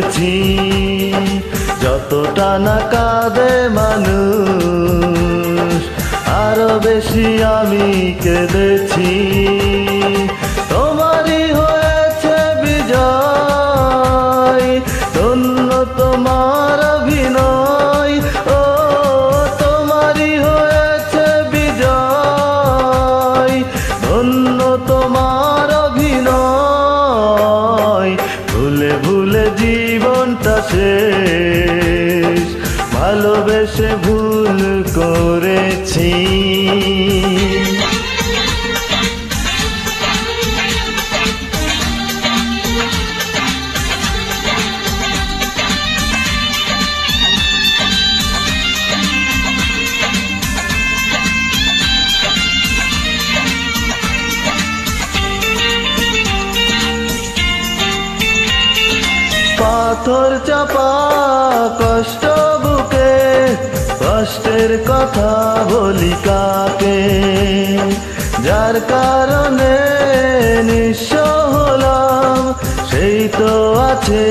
কেঁদেছি, যতটা না কাঁদে মানুষ আরো বেশি আমি কেঁদেছি। তোমারই হয়েছে বিজয়, ধন্য তোমার অভিনয়। ও তোমারই হয়েছে বিজয়, ধন্য তোমার অভিনয়। ভুলে ভুলে জীবনটা শেষ, ভালোবেসে ভুল করেছি। পাথর চাপা কষ্ট বুকে, কষ্টের কথা বলি কাকে? যার কারণে নিঃস্ব হলাম, সেই তো আছে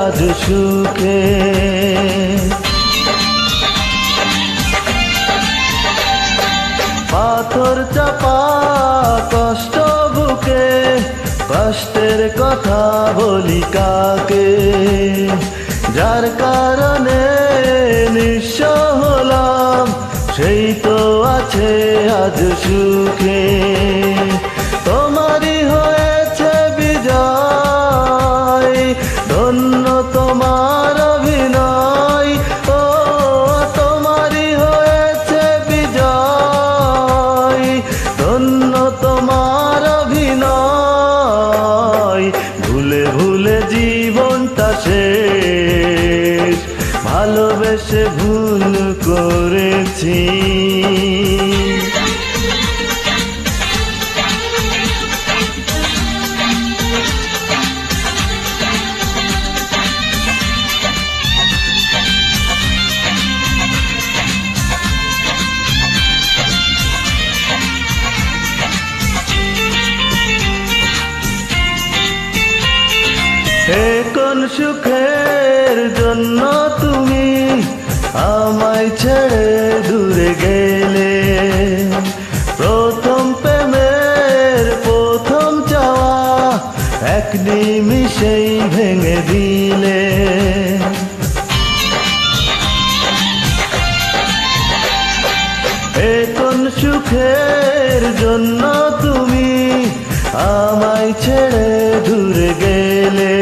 আজ সুখে। পাথর চাপা কষ্ট বুকে, কষ্টের কথা বলি কাকে? যার কারণে নিঃস্ব হলাম, সেই তো আছে আজ সুখে। তোমারই হয়েছে বিজয়, ধন্য তোমার অভিনয়। ও তোমারই হয়েছে বিজয়, ধন্য তোমার অভিনয়। ভুলে ভুলে জীবনটা শেষ, ভালোবেসে ভুল করেছি। কোন সুখের জন্য তুমি আমায় ছেড়ে দূরে গেলে? প্রথম প্রেমের প্রথম চাওয়া এক নিমিষেই ভেঙে দিলে। কোন সুখের জন্য তুমি আমায় ছেড়ে দূরে গেলে?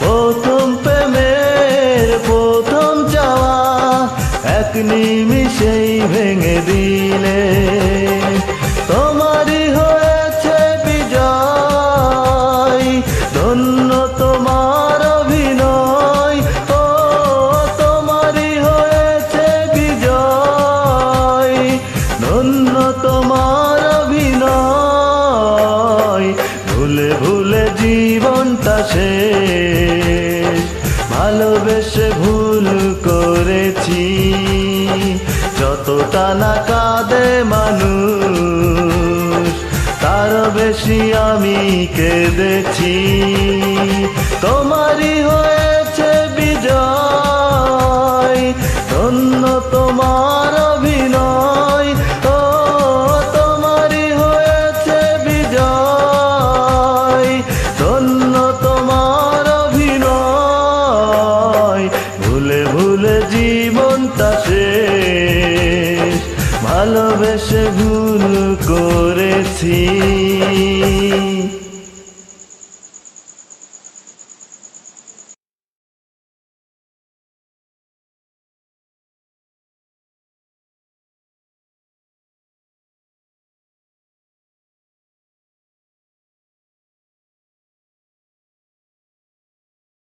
প্রথম প্রেমের প্রথম চাওয়া এক নিমিষেই ভেঙে দিলে। তোমারই হয়েছে বিজয়, ধন্য তোমার অভিনয়। ও তোমারই হয়েছে বিজয়, ধন্য তোমার অভিনয়। ভুলে ভুলে জীবনটা শেষ, ভালোবেসে ভুল করেছি। যতটা না কাঁদে মানুষ তার বেশি আমি কেঁদেছি। তোমারই হয়েছে বিজয়, ধন্য তোমার অভিনয়। ও তোমারই হয়েছে বিজয়, ধন্য তোমার অভিনয়। ভুলে ভুলে জীবনটা শেষ, ভালোবেসে ভুল করেছি।